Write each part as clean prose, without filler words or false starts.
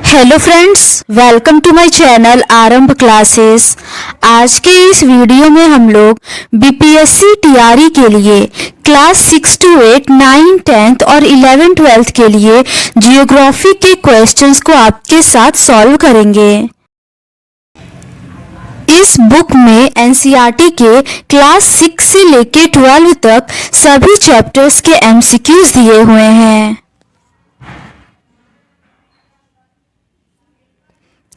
Hello friends, welcome to my channel Aarambh classes. आज के इस वीडियो में हम लोग बीपीएससी टीआरई के लिए क्लास 6 to 8, 9, 10th और 11, 12th के लिए जियोग्राफी के क्वेश्चंस को आपके साथ सॉल्व करेंगे। इस बुक में एनसीईआरटी के क्लास 6 से लेके 12 तक सभी चैप्टर्स के एमसीक्यूज दिए हुए हैं।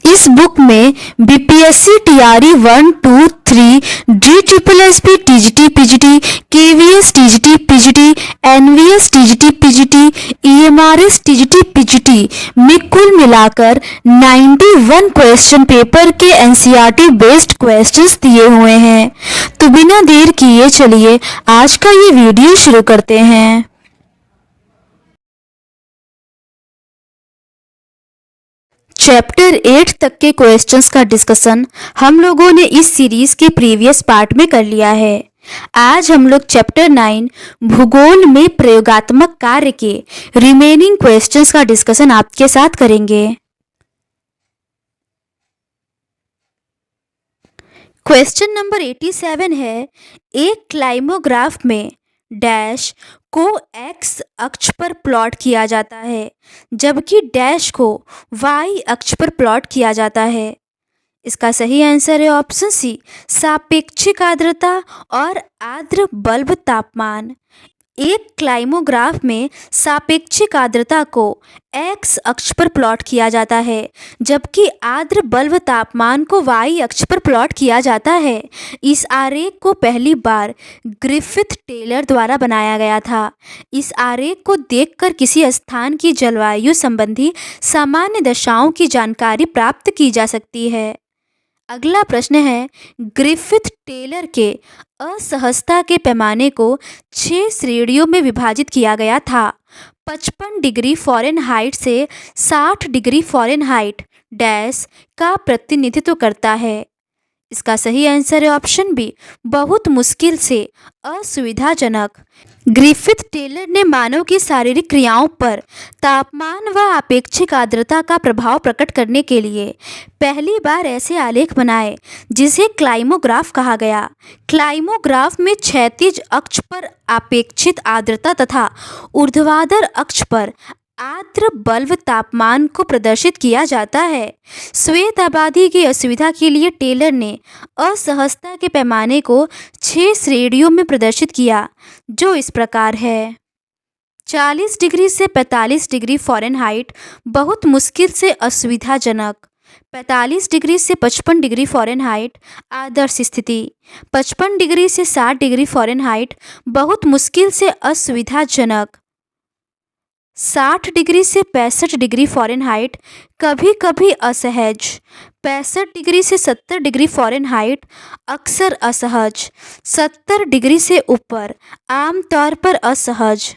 इस बुक में BPSC TRE 1, 2, 3, G triple S P TGT PGT, KVS TGT PGT, NVS TGT PGT, EMRS TGT PGT में कुल मिलाकर 91 क्वेश्चन पेपर के एनसीईआरटी बेस्ड क्वेश्चंस दिए हुए हैं। तो बिना देर किए चलिए आज का ये वीडियो शुरू करते हैं। चैप्टर 8 तक के क्वेश्चंस का डिस्कशन हम लोगों ने इस सीरीज के प्रीवियस पार्ट में कर लिया है। आज हम लोग चैप्टर 9 भूगोल में प्रयोगात्मक कार्य के रिमेनिंग क्वेश्चंस का डिस्कशन आपके साथ करेंगे। क्वेश्चन नंबर 87 है, एक क्लाइमोग्राफ में डैश को एक्स अक्ष पर प्लॉट किया जाता है जबकि डैश को वाई अक्ष पर प्लॉट किया जाता है। इसका सही आंसर है ऑप्शन सी, सापेक्षिक आर्द्रता और आर्द्र बल्ब तापमान। एक क्लाइमोग्राफ में सापेक्षिक आर्द्रता को एक्स अक्ष पर प्लॉट किया जाता है जबकि आर्द्र बल्ब तापमान को वाई अक्ष पर प्लॉट किया जाता है। इस आरेख को पहली बार ग्रिफिथ टेलर द्वारा बनाया गया था। इस आरेख को देखकर किसी स्थान की जलवायु संबंधी सामान्य दशाओं की जानकारी प्राप्त की जा सकती है। अगला प्रश्न है, ग्रिफिथ टेलर के असहजता के पैमाने को 6 श्रेणियों में विभाजित किया गया था। 55 डिग्री फ़ारेनहाइट से 60 डिग्री फ़ारेनहाइट डैश का प्रतिनिधित्व करता है। इसका सही आंसर है ऑप्शन बी, बहुत मुश्किल से असुविधाजनक। ग्रिफिथ टेलर ने मानव की शारीरिक क्रियाओं पर तापमान व आपेक्षिक आर्द्रता का प्रभाव प्रकट करने के लिए पहली बार ऐसे आलेख बनाए जिसे क्लाइमोग्राफ कहा गया। क्लाइमोग्राफ में क्षैतिज अक्ष पर आपेक्षिक आर्द्रता तथा ऊर्ध्वाधर अक्ष पर आर्द्र बल्ब तापमान को प्रदर्शित किया जाता है। श्वेत आबादी की असुविधा के लिए टेलर ने असहजता के पैमाने को 6 श्रेणियों में प्रदर्शित किया, जो इस प्रकार है। 40 डिग्री से 45 डिग्री फ़ारेनहाइट बहुत मुश्किल से असुविधाजनक। 45 डिग्री से 55 डिग्री फ़ारेनहाइट आदर्श स्थिति। 55 डिग्री से 60 डिग्री फ़ारेनहाइट बहुत मुश्किल से असुविधाजनक। 60 डिग्री से 65 डिग्री फ़ारेनहाइट कभी कभी असहज। 65 डिग्री से 70 डिग्री फ़ारेनहाइट अक्सर असहज। 70 डिग्री से ऊपर आमतौर पर असहज।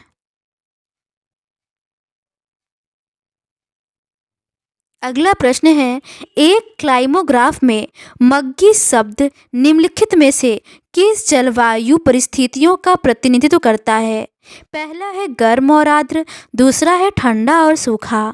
अगला प्रश्न है, एक क्लाइमोग्राफ में मग्गी शब्द निम्नलिखित में से किस जलवायु परिस्थितियों का प्रतिनिधित्व करता है? पहला है गर्म और आर्द्र, दूसरा है ठंडा और सूखा।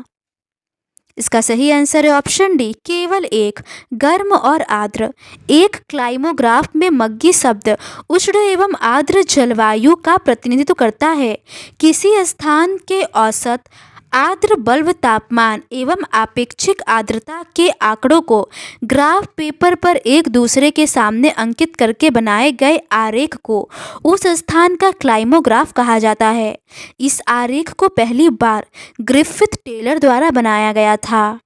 इसका सही आंसर है ऑप्शन डी, केवल एक, गर्म और आर्द्र। एक क्लाइमोग्राफ में मग्गी शब्द उष्ण एवं आर्द्र जलवायु का प्रतिनिधित्व करता है। किसी स्थान के औसत आर्द्र बल्ब तापमान एवं आपेक्षिक आर्द्रता के आंकड़ों को ग्राफ पेपर पर एक दूसरे के सामने अंकित करके बनाए गए आरेख को उस स्थान का क्लाइमोग्राफ कहा जाता है। इस आरेख को पहली बार ग्रिफिथ टेलर द्वारा बनाया गया था।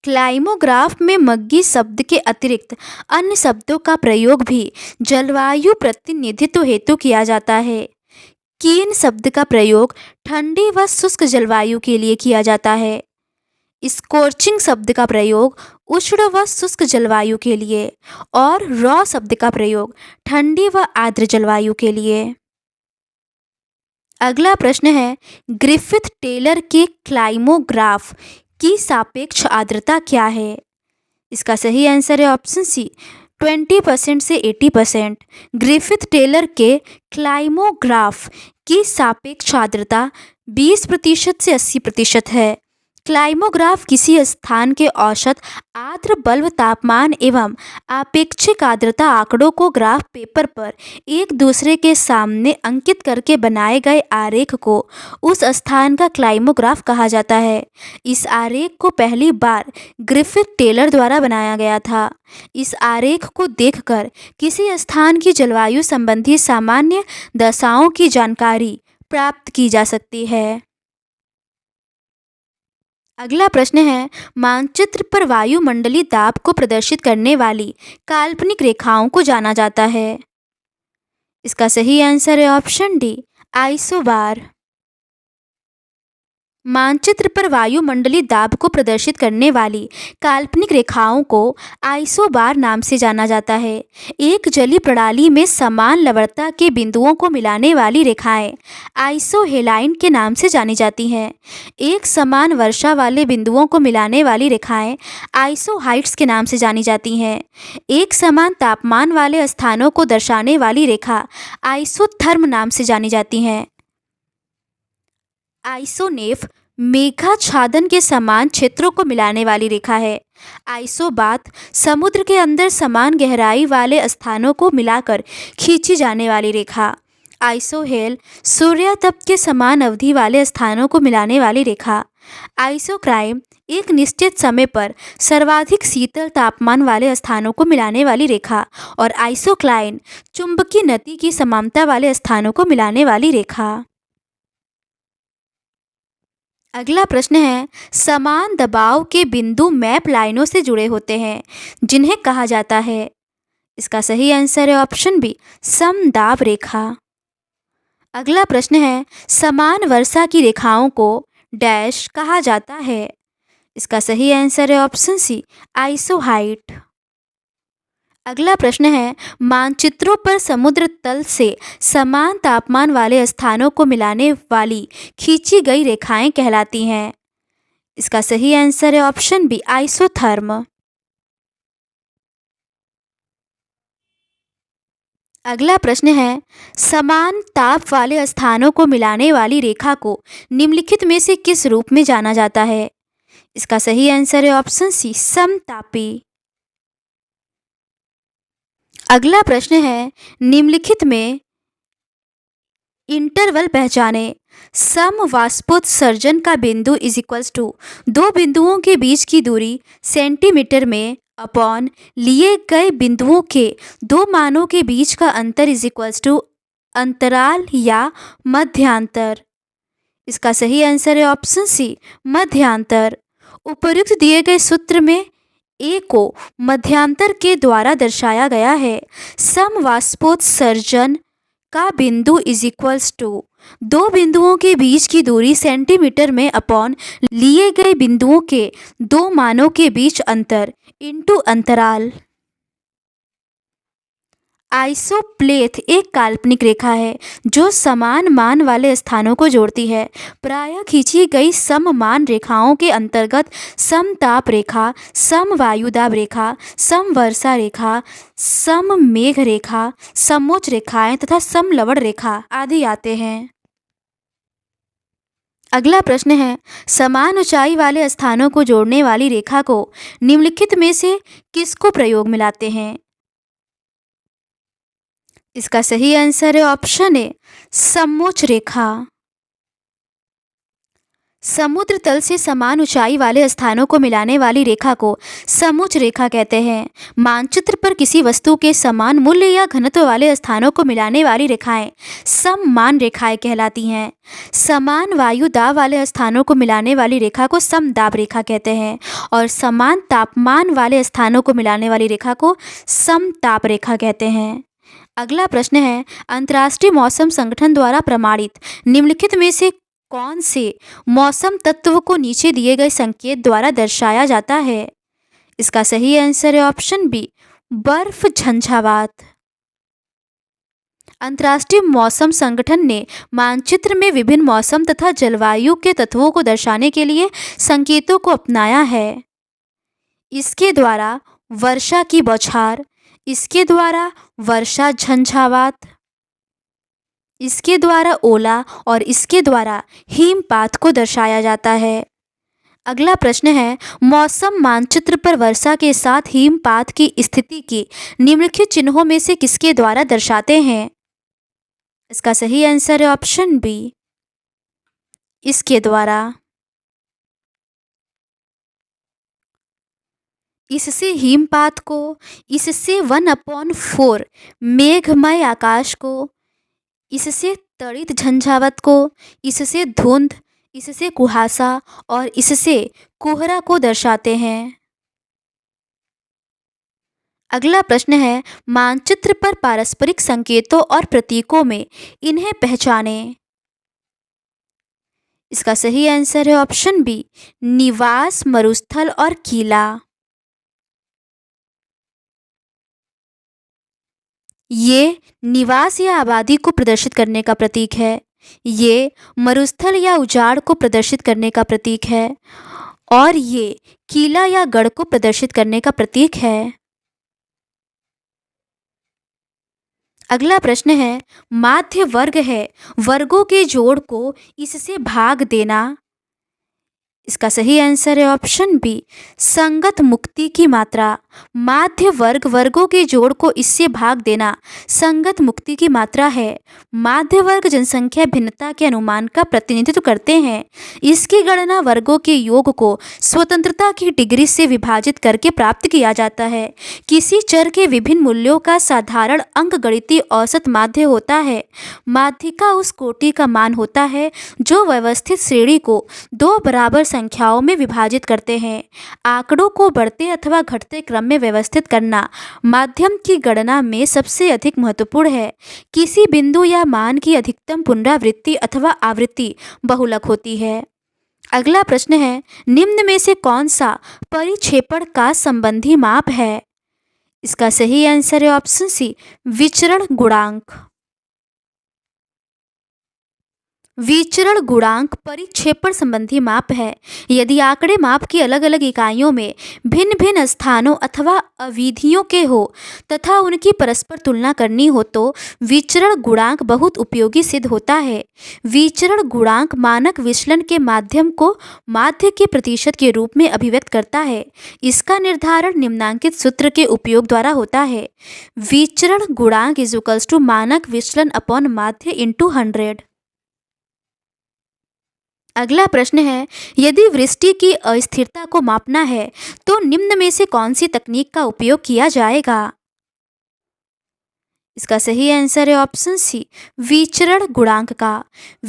क्लाइमोग्राफ में मग्गी शब्द के अतिरिक्त अन्य शब्दों का प्रयोग भी जलवायु प्रतिनिधित्व हेतु किया जाता है। कीन शब्द का प्रयोग ठंडी व शुष्क जलवायु के लिए किया जाता है। स्कॉर्चिंग शब्द का प्रयोग उष्ण व शुष्क जलवायु के लिए और रॉ शब्द का प्रयोग ठंडी व आर्द्र जलवायु के लिए। अगला प्रश्न है, ग्रिफिथ टेलर के क्लाइमोग्राफ की सापेक्ष आर्द्रता क्या है? इसका सही आंसर है ऑप्शन सी, 20% से 80%। ग्रिफिथ टेलर के क्लाइमोग्राफ की सापेक्ष आर्द्रता 20% से 80% है। क्लाइमोग्राफ किसी स्थान के औसत आर्द्र बल्ब तापमान एवं आपेक्षिक आर्द्रता आंकड़ों को ग्राफ पेपर पर एक दूसरे के सामने अंकित करके बनाए गए आरेख को उस स्थान का क्लाइमोग्राफ कहा जाता है। इस आरेख को पहली बार ग्रिफिथ टेलर द्वारा बनाया गया था। इस आरेख को देखकर किसी स्थान की जलवायु संबंधी सामान्य दशाओं की जानकारी प्राप्त की जा सकती है। अगला प्रश्न है, मानचित्र पर वायुमंडलीय दाब को प्रदर्शित करने वाली काल्पनिक रेखाओं को जाना जाता है। इसका सही आंसर है ऑप्शन डी, आइसोबार। मानचित्र पर वायुमंडलीय दाब को प्रदर्शित करने वाली काल्पनिक रेखाओं को आइसोबार नाम से जाना जाता है। एक जलीय प्रणाली में समान लवणता के बिंदुओं को मिलाने वाली रेखाएं आइसोहेलाइन के नाम से जानी जाती हैं। एक समान वर्षा वाले बिंदुओं को मिलाने वाली रेखाएं आइसोहाइट्स के नाम से जानी जाती हैं। एक समान तापमान वाले स्थानों को दर्शाने वाली रेखा आइसोथर्म नाम से जानी जाती हैं। आइसोनेफ मेघाच्छादन के समान क्षेत्रों को मिलाने वाली रेखा है। आइसोबात समुद्र के अंदर समान गहराई वाले स्थानों को मिलाकर खींची जाने वाली रेखा। आइसोहेल सूर्यातप के समान अवधि वाले स्थानों को मिलाने वाली रेखा। आइसोक्राइम एक निश्चित समय पर सर्वाधिक शीतल तापमान वाले स्थानों को मिलाने वाली रेखा। और आइसोक्लाइन चुंबकीय नति की समानता वाले स्थानों को मिलाने वाली रेखा। अगला प्रश्न है, समान दबाव के बिंदु मैप लाइनों से जुड़े होते हैं जिन्हें कहा जाता है। इसका सही आंसर है ऑप्शन बी, समदाब रेखा। अगला प्रश्न है, समान वर्षा की रेखाओं को डैश कहा जाता है। इसका सही आंसर है ऑप्शन सी, आइसोहाइट। अगला प्रश्न है, मानचित्रों पर समुद्र तल से समान तापमान वाले स्थानों को मिलाने वाली खींची गई रेखाएं कहलाती हैं। इसका सही आंसर है ऑप्शन बी, आइसोथर्म। अगला प्रश्न है, समान ताप वाले स्थानों को मिलाने वाली रेखा को निम्नलिखित में से किस रूप में जाना जाता है। इसका सही आंसर है ऑप्शन सी, समतापी। अगला प्रश्न है, निम्नलिखित में इंटरवल पहचाने। समवाष्पोत्सर्जन का बिंदु इज इक्वल्स टू दो बिंदुओं के बीच की दूरी सेंटीमीटर में अपॉन लिए गए बिंदुओं के दो मानों के बीच का अंतर इज इक्वल्स टू अंतराल या मध्यांतर। इसका सही आंसर है ऑप्शन सी, मध्यांतर। उपर्युक्त दिए गए सूत्र में ए को मध्यांतर के द्वारा दर्शाया गया है। समवाष्पोत्सर्जन का बिंदु इज इक्वल्स टू दो बिंदुओं के बीच की दूरी सेंटीमीटर में अपॉन लिए गए बिंदुओं के दो मानों के बीच अंतर इनटू अंतराल। आइसोप्लेथ एक काल्पनिक रेखा है जो समान मान वाले स्थानों को जोड़ती है। प्रायः खींची गई सममान रेखाओं के अंतर्गत समताप रेखा, समवायुदाब रेखा, समवर्षा रेखा, सममेघ रेखा, समोच्च रेखाएं तथा समलवण रेखा आदि आते हैं। अगला प्रश्न है, समान ऊंचाई वाले स्थानों को जोड़ने वाली रेखा को निम्नलिखित में से किसको प्रयोग में लाते हैं। इसका सही आंसर है ऑप्शन ए, समोच्च रेखा। समुद्र तल से समान ऊंचाई वाले स्थानों को मिलाने वाली रेखा को समोच्च रेखा कहते हैं। मानचित्र पर किसी वस्तु के समान मूल्य या घनत्व वाले स्थानों को मिलाने वाली रेखाएं सममान रेखाएं कहलाती हैं। समान वायु दाब वाले स्थानों को मिलाने वाली रेखा को समदाब रेखा कहते हैं और समान तापमान वाले स्थानों को मिलाने वाली रेखा को समताप रेखा कहते हैं। अगला प्रश्न है, अंतर्राष्ट्रीय मौसम संगठन द्वारा प्रमाणित निम्नलिखित में से कौन से मौसम तत्व को नीचे दिए गए संकेत द्वारा दर्शाया जाता है। इसका सही आंसर है ऑप्शन बी, बर्फ झंझावात। अंतर्राष्ट्रीय मौसम संगठन ने मानचित्र में विभिन्न मौसम तथा जलवायु के तत्वों को दर्शाने के लिए संकेतों को अपनाया है। इसके द्वारा वर्षा की बौछार, इसके द्वारा वर्षा झंझावात, इसके द्वारा ओला और इसके द्वारा हिमपात को दर्शाया जाता है। अगला प्रश्न है, मौसम मानचित्र पर वर्षा के साथ हिमपात की स्थिति की निम्नलिखित चिन्हों में से किसके द्वारा दर्शाते हैं? इसका सही आंसर है ऑप्शन बी, इसके द्वारा। इससे हिमपात को, इससे 1/4 मेघमय आकाश को, इससे तड़ित झंझावात को, इससे धुंध, इससे कुहासा और इससे कोहरा को दर्शाते हैं। अगला प्रश्न है, मानचित्र पर पारस्परिक संकेतों और प्रतीकों में इन्हें पहचानें। इसका सही आंसर है ऑप्शन बी, निवास, मरुस्थल और किला। ये निवास या आबादी को प्रदर्शित करने का प्रतीक है, ये मरुस्थल या उजाड़ को प्रदर्शित करने का प्रतीक है और ये किला या गढ़ को प्रदर्शित करने का प्रतीक है। अगला प्रश्न है, माध्य वर्ग है वर्गों के जोड़ को इससे भाग देना। इसका सही आंसर है ऑप्शन बी, संगत मुक्ति की मात्रा। माध्य वर्ग वर्गों के जोड़ को इससे भाग देना संगत मुक्ति की मात्रा है। माध्य वर्ग जनसंख्या भिन्नता के अनुमान का प्रतिनिधित्व करते हैं। इसकी गणना वर्गों के योग को स्वतंत्रता की डिग्री से विभाजित करके प्राप्त किया जाता है। किसी चर के विभिन्न मूल्यों का साधारण अंकगणितीय औसत माध्य होता है। माध्यिका उस कोटि का मान होता है जो व्यवस्थित श्रेणी को दो बराबर संख्याओं में विभाजित करते हैं। आंकड़ों को बढ़ते अथवा घटते क्रम में व्यवस्थित करना माध्यम की गणना में सबसे अधिक महत्वपूर्ण है। किसी बिंदु या मान की अधिकतम पुनरावृत्ति अथवा आवृत्ति बहुलक होती है। अगला प्रश्न है, निम्न में से कौन सा परिक्षेपण का संबंधी माप है? इसका सही आंसर है ऑप्शन सी, विचरण गुणांक। विचरण गुणांक परिक्षेपण संबंधी माप है। यदि आंकड़े माप की अलग अलग इकाइयों में भिन्न भिन्न स्थानों अथवा अवधियों के हो तथा उनकी परस्पर तुलना करनी हो तो विचरण गुणांक बहुत उपयोगी सिद्ध होता है। विचरण गुणांक मानक विचलन के माध्यम को माध्य के प्रतिशत के रूप में अभिव्यक्त करता है। इसका निर्धारण निम्नांकित सूत्र के उपयोग द्वारा होता है। विचरण गुणांक = मानक विचलन अपॉन माध्य इंटू 100। अगला प्रश्न है, यदि वृष्टि की अस्थिरता को मापना है तो निम्न में से कौन सी तकनीक का उपयोग किया जाएगा? इसका सही आंसर है ऑप्शन सी, विचरण गुणांक का।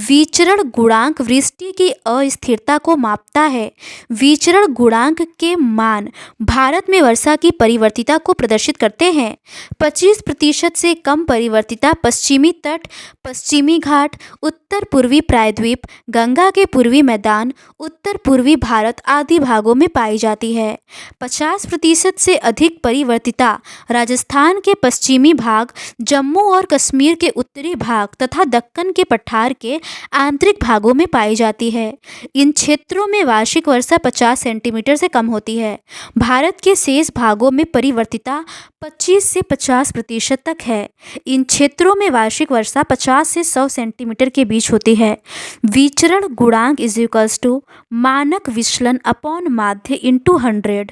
विचरण गुणांक वृष्टि की अस्थिरता को मापता है। विचरण गुणांक के मान भारत में वर्षा की परिवर्तिता को प्रदर्शित करते हैं। 25% से कम परिवर्तिता पश्चिमी तट, पश्चिमी घाट, उत्तर पूर्वी प्रायद्वीप, गंगा के पूर्वी मैदान, उत्तर पूर्वी भारत आदि भागों में पाई जाती है। 50% से अधिक परिवर्तिता राजस्थान के पश्चिमी भाग, जम्मू और कश्मीर के उत्तरी भाग तथा दक्कन के पठार के आंतरिक भागों में पाई जाती है। इन क्षेत्रों में वार्षिक वर्षा 50 सेंटीमीटर से कम होती है। भारत के शेष भागों में परिवर्तिता 25 से 50% तक है। इन क्षेत्रों में वार्षिक वर्षा 50 से 100 सेंटीमीटर के बीच होती है। विचरण गुणांक = मानक विचलन अपॉन माध्य इंटू 100।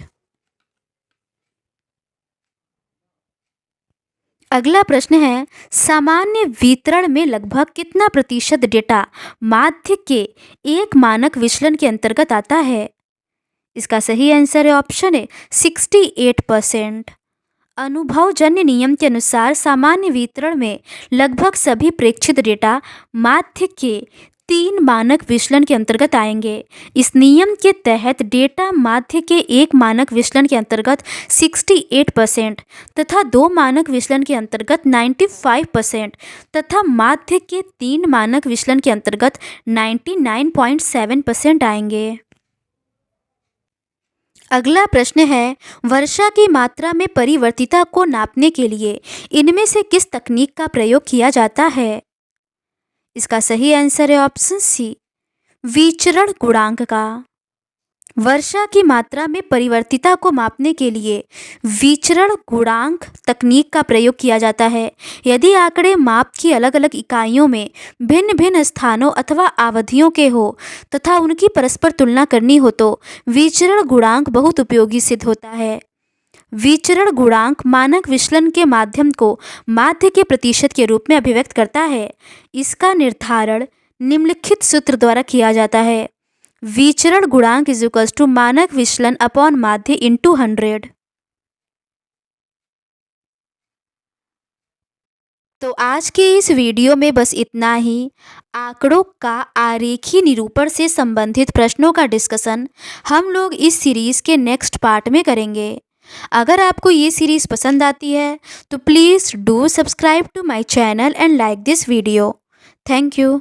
अगला प्रश्न है, सामान्य वितरण में लगभग कितना प्रतिशत डेटा माध्य के एक मानक विचलन के अंतर्गत आता है? इसका सही आंसर है ऑप्शन ए, 68%। अनुभवजन्य नियम के अनुसार सामान्य वितरण में लगभग सभी प्रेक्षित डेटा माध्य के 3 मानक विचलन के अंतर्गत आएंगे। इस नियम के तहत डेटा माध्य के एक मानक विचलन के अंतर्गत 68% तथा 2 मानक विचलन के अंतर्गत 95% तथा माध्य के 3 मानक विचलन के अंतर्गत 99.7% आएंगे। अगला प्रश्न है, वर्षा की मात्रा में परिवर्तिता को नापने के लिए इनमें से किस तकनीक का प्रयोग किया जाता है? इसका सही आंसर है ऑप्शन सी, विचरण गुणांक का। वर्षा की मात्रा में परिवर्तिता को मापने के लिए विचरण गुणांक तकनीक का प्रयोग किया जाता है। यदि आंकड़े माप की अलग-अलग इकाइयों में भिन्न-भिन्न स्थानों अथवा अवधियों के हो तथा उनकी परस्पर तुलना करनी हो तो विचरण गुणांक बहुत उपयोगी सिद्ध होता है। विचरण गुणांक मानक विचलन के माध्यम को माध्य के प्रतिशत के रूप में अभिव्यक्त करता है। इसका निर्धारण निम्नलिखित सूत्र द्वारा किया जाता है। विचरण गुणांक इज इक्वल्स टू मानक विचलन अपॉन माध्य इंटू 100। तो आज के इस वीडियो में बस इतना ही। आंकड़ों का आरेखीय निरूपण से संबंधित प्रश्नों का डिस्कशन हम लोग इस सीरीज़ के नेक्स्ट पार्ट में करेंगे। अगर आपको ये सीरीज़ पसंद आती है तो please do subscribe to my channel and like this video. Thank you.